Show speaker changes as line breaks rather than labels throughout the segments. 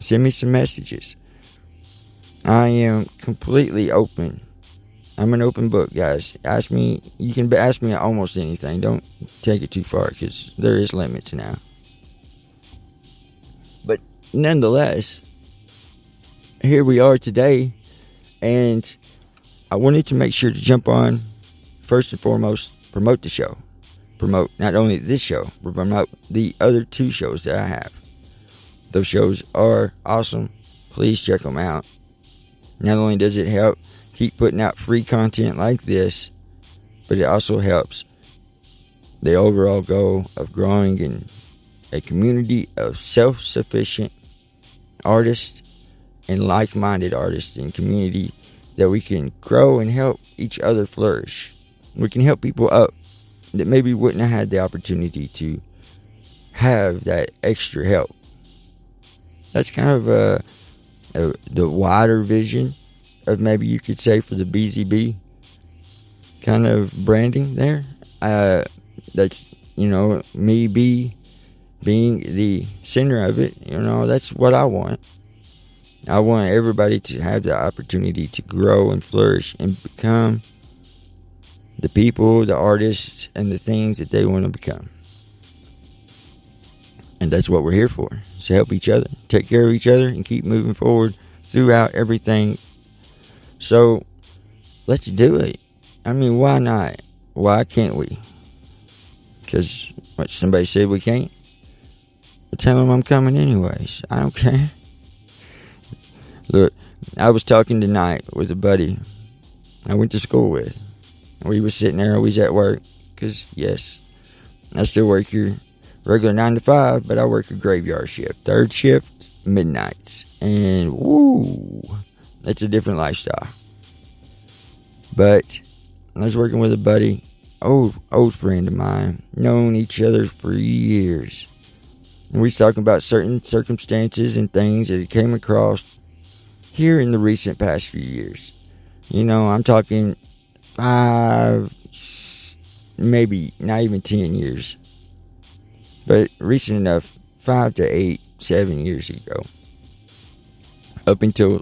Send me some messages. I am completely open. I'm an open book, guys. Ask me. You can ask me almost anything. Don't take it too far, because there is limits now. But nonetheless, here we are today, and I wanted to make sure to jump on, first and foremost, promote the show. Promote not only this show, but promote the other 2 shows that I have. Those shows are awesome. Please check them out. Not only does it help keep putting out free content like this, but it also helps the overall goal of growing in a community of self-sufficient artists and like-minded artists in community that we can grow and help each other flourish. We can help people up that maybe wouldn't have had the opportunity to have that extra help. That's kind of the wider vision of, maybe you could say, for the BZB kind of branding there. That's, me being the center of it. That's what I want. I want everybody to have the opportunity to grow and flourish and become the people, the artists, and the things that they want to become. And that's what we're here for. To help each other, take care of each other, and keep moving forward throughout everything. So, let's do it. I mean, why not? Why can't we? Because somebody said we can't? Well, tell them I'm coming anyways. I don't care. Look, I was talking tonight with a buddy I went to school with. We were sitting there always at work. Because, yes, I still work here regular 9 to 5, but I work a graveyard shift. 3rd shift, midnights. And, woo, that's a different lifestyle. But I was working with a buddy, old friend of mine, known each other for years. And we was talking about certain circumstances and things that he came across here in the recent past few years. I'm talking 5, maybe not even 10 years. But recent enough, 5 to 8, 7 years ago. Up until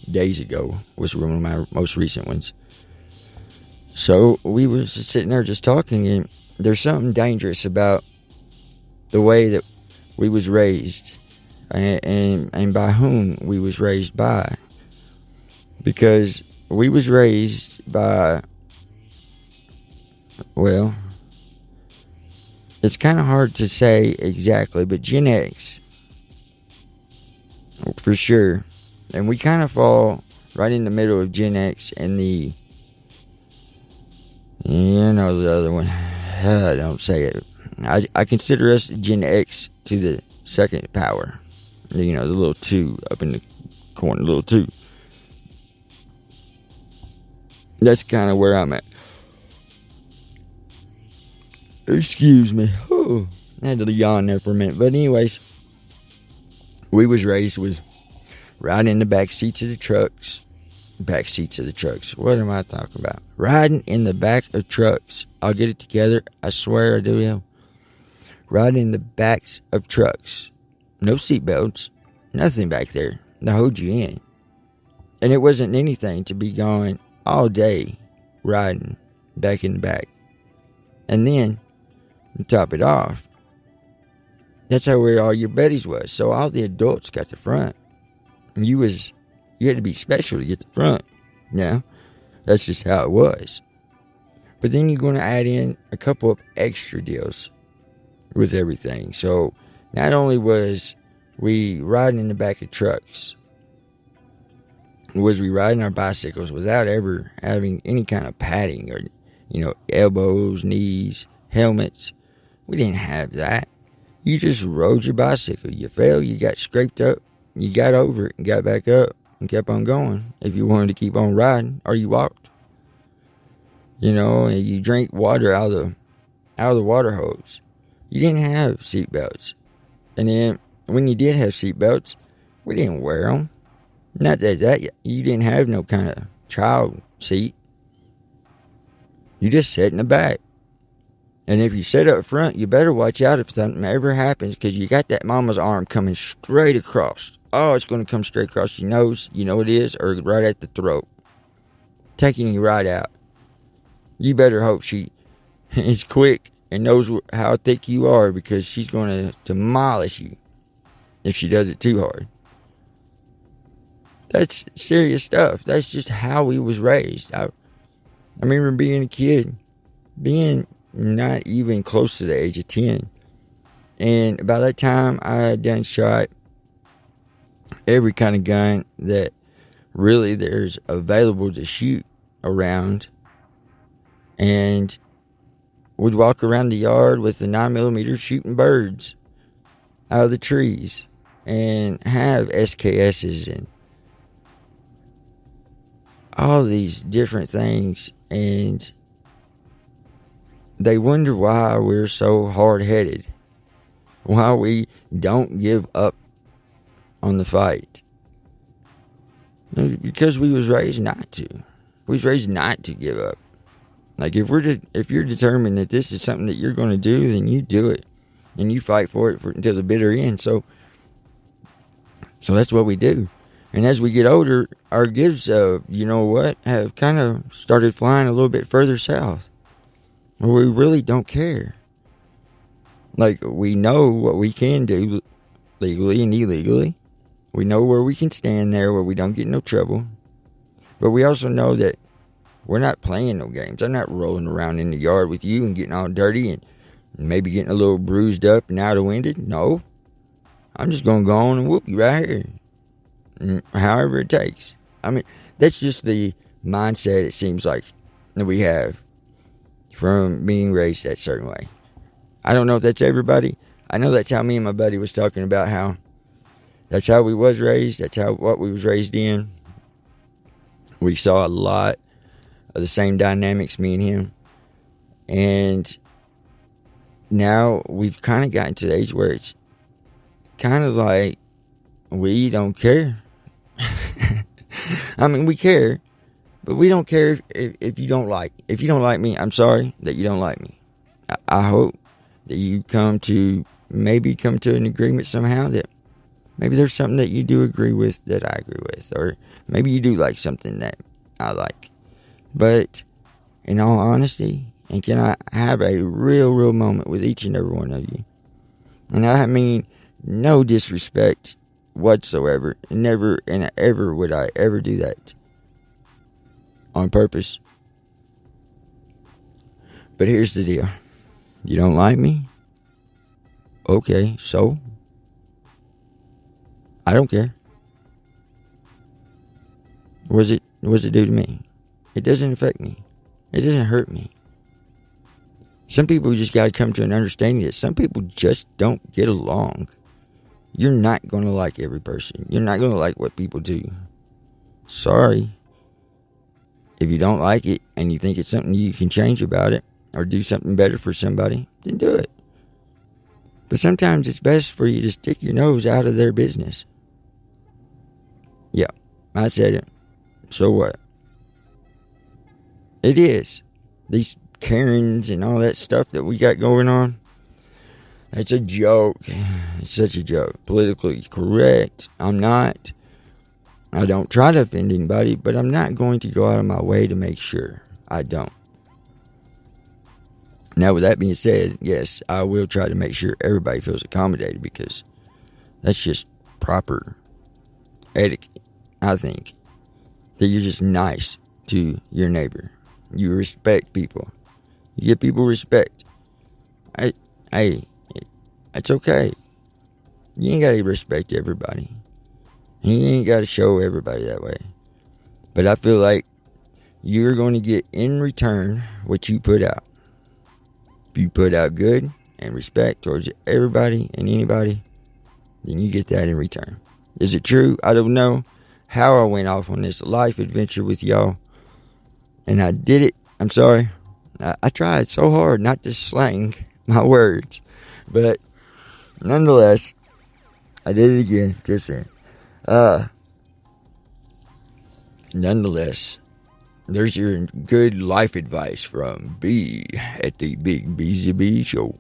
days ago was one of my most recent ones. So we were just sitting there just talking, and there's something dangerous about the way that we was raised, and by whom we was raised by. Because we was raised by, well, it's kind of hard to say exactly, but Gen X, for sure. And we kind of fall right in the middle of Gen X and the other one. Don't say it. I consider us Gen X to the second power. The little 2 up in the corner, little 2. That's kind of where I'm at. Excuse me. Oh, I had to yawn there for a minute. But anyways, we was raised with riding in the back seats of the trucks. Back seats of the trucks. What am I talking about? Riding in the back of trucks. I'll get it together. I swear I do. Riding in the backs of trucks. No seatbelts. Nothing back there to hold you in. And it wasn't anything to be going all day riding back in the back. And then, to top it off, that's how where all your buddies was. So all the adults got the front. And you had to be special to get the front. That's just how it was. But then you're going to add in a couple of extra deals with everything. So not only was we riding in the back of trucks, was we riding our bicycles without ever having any kind of padding or, elbows, knees, helmets. We didn't have that. You just rode your bicycle. You fell, you got scraped up, you got over it and got back up and kept on going if you wanted to keep on riding, or you walked. And you drank water out of the water hose. You didn't have seatbelts. And then when you did have seatbelts, we didn't wear them. Not that you didn't have no kind of child seat. You just sat in the back. And if you sit up front, you better watch out if something ever happens, because you got that mama's arm coming straight across. Oh, it's going to come straight across your nose. You know what it is? Or right at the throat. Taking you right out. You better hope she is quick and knows how thick you are, because she's going to demolish you if she does it too hard. That's serious stuff. That's just how we was raised. I remember being a kid, being not even close to the age of 10. And by that time, I had done shot every kind of gun that really there's available to shoot around. And would walk around the yard with the 9mm shooting birds out of the trees. And have SKSs and all these different things. And they wonder why we're so hard-headed. Why we don't give up on the fight. Because we was raised not to. We was raised not to give up. Like, if you're determined that this is something that you're going to do, then you do it. And you fight for it until the bitter end. So that's what we do. And as we get older, our gifts, have kind of started flying a little bit further south. Where we really don't care. Like, we know what we can do legally and illegally. We know where we can stand there where we don't get in no trouble. But we also know that we're not playing no games. I'm not rolling around in the yard with you and getting all dirty and maybe getting a little bruised up and out of winded. No. I'm just going to go on and whoop you right here. However it takes. I mean, that's just the mindset it seems like that we have from being raised that certain way. I don't know if that's everybody. I know that's how me and my buddy was talking about how that's how we was raised. That's what we was raised in. We saw a lot of the same dynamics, me and him. And now we've kind of gotten to the age where it's kind of like we don't care. I mean, we care, but we don't care if you don't like. If you don't like me, I'm sorry that you don't like me. I hope that you come to an agreement somehow that maybe there's something that you do agree with that I agree with, or maybe you do like something that I like. But in all honesty, and can I have a real moment with each and every one of you? And I mean no disrespect whatsoever. Never and ever would I ever do that on purpose. But here's the deal. You don't like me? Okay, so? I don't care. What does it do to me? It doesn't affect me. It doesn't hurt me. Some people just got to come to an understanding that some people just don't get along. You're not going to like every person. You're not going to like what people do. Sorry. If you don't like it and you think it's something you can change about it or do something better for somebody, then do it. But sometimes it's best for you to stick your nose out of their business. Yeah, I said it. So what? It is. These Karens and all that stuff that we got going on, it's a joke. It's such a joke. Politically correct. I'm not. I don't try to offend anybody, but I'm not going to go out of my way to make sure I don't. Now, with that being said, yes, I will try to make sure everybody feels accommodated, because that's just proper etiquette, I think. That you're just nice to your neighbor. You respect people. You give people respect. Hey, it's okay. You ain't got to respect everybody. And you ain't got to show everybody that way. But I feel like you're going to get in return what you put out. If you put out good and respect towards everybody and anybody, then you get that in return. Is it true? I don't know how I went off on this life adventure with y'all. And I did it. I'm sorry. I tried so hard not to slang my words. But nonetheless, I did it again. Just saying. Nonetheless, there's your good life advice from B at the Big BZB show.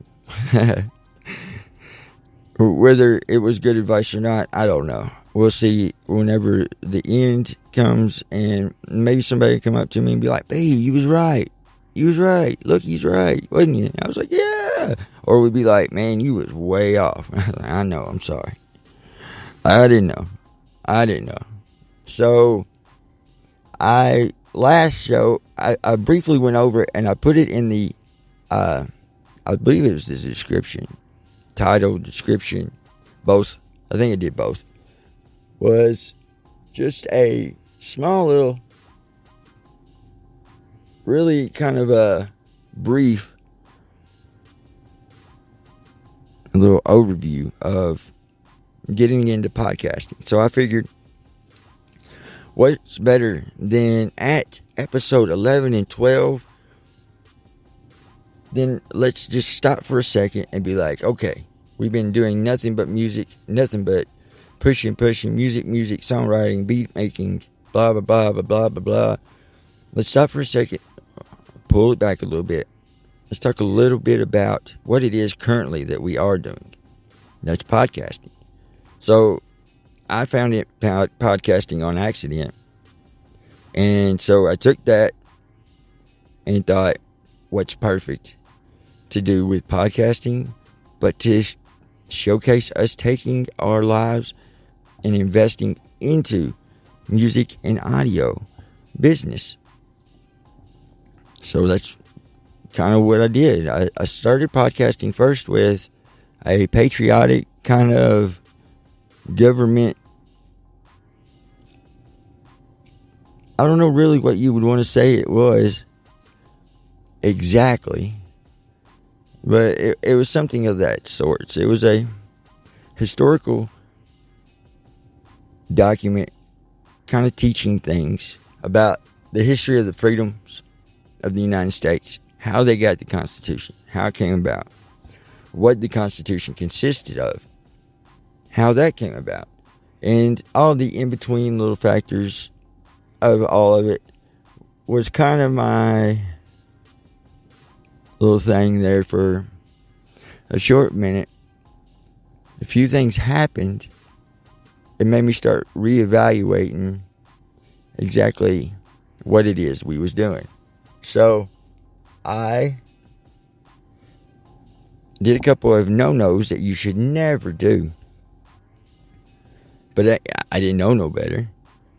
Whether it was good advice or not, I don't know. we'll see whenever the end comes, and maybe somebody will come up to me and be like, "Hey, you was right. You was right. Look, he's right, wasn't you?" And I was like, "Yeah." Or we'd be like, "Man, you was way off." I know. I'm sorry. I didn't know. So, last show, I briefly went over it, and I put it in the, I believe it was the description, title, description, both. I think I did both. Was just a small little, really kind of a brief, little overview of getting into podcasting. So I figured, what's better than at episode 11 and 12, then let's just stop for a second and be like, okay, we've been doing nothing but music, nothing but pushing, music, songwriting, beat making, blah, blah, blah, blah, blah, blah, blah. Let's stop for a second, pull it back a little bit. Let's talk a little bit about what it is currently that we are doing. That's podcasting. So, I found it podcasting on accident. And so I took that and thought, what's perfect to do with podcasting, but to showcase us taking our lives and investing into music and audio business. So that's kind of what I did. I started podcasting first with a patriotic kind of government. I don't know really what you would want to say it was exactly, but it was something of that sort. It was a historical document kind of teaching things about the history of the freedoms of the United States, how they got the Constitution, how it came about, what the Constitution consisted of, how that came about, and all the in-between little factors of all of it was kind of my little thing there for a short minute. A few things happened. It made me start reevaluating exactly what it is we was doing. So I did a couple of no-nos that you should never do. But I didn't know no better,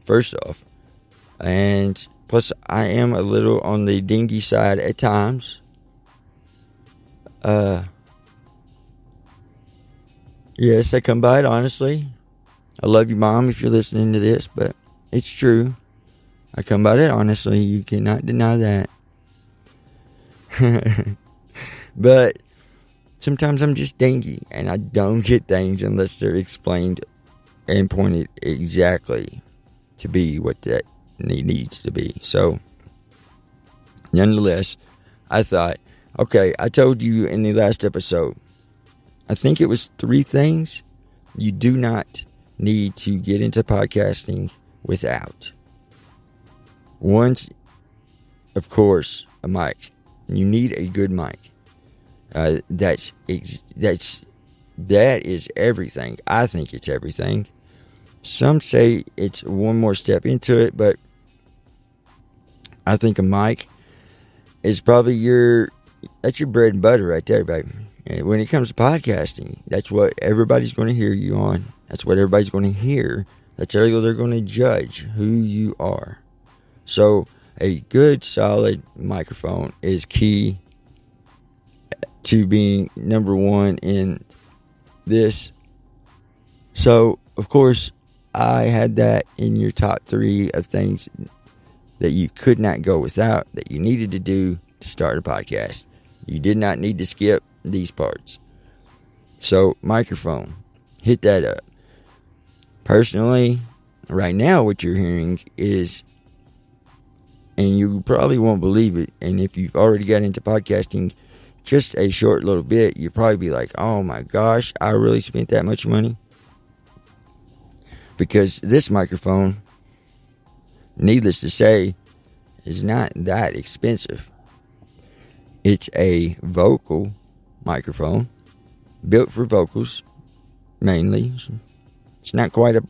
first off. And plus, I am a little on the dingy side at times. Yes, I come by it honestly. I love you, Mom, if you're listening to this, but it's true. I come by it honestly. You cannot deny that. But sometimes I'm just dingy, and I don't get things unless they're explained and pointed exactly to be what that needs to be. So, nonetheless, I thought, okay, I told you in the last episode, I think it was 3 things you do not need to get into podcasting without. One, of course, a mic. You need a good mic. That is everything. I think it's everything. Some say it's one more step into it, but I think a mic is probably that's your bread and butter right there, baby. And when it comes to podcasting, that's what everybody's going to hear you on. That's what everybody's going to hear. That's how they're going to judge who you are. So a good, solid microphone is key to being number one in this. So, of course, I had that in your top 3 of things that you could not go without, that you needed to do to start a podcast. You did not need to skip these parts. So, microphone, hit that up. Personally, right now what you're hearing is, and you probably won't believe it, and if you've already got into podcasting just a short little bit, you'll probably be like, oh my gosh, I really spent that much money? Because this microphone, needless to say, is not that expensive. It's a vocal microphone, built for vocals, mainly. It's not quite a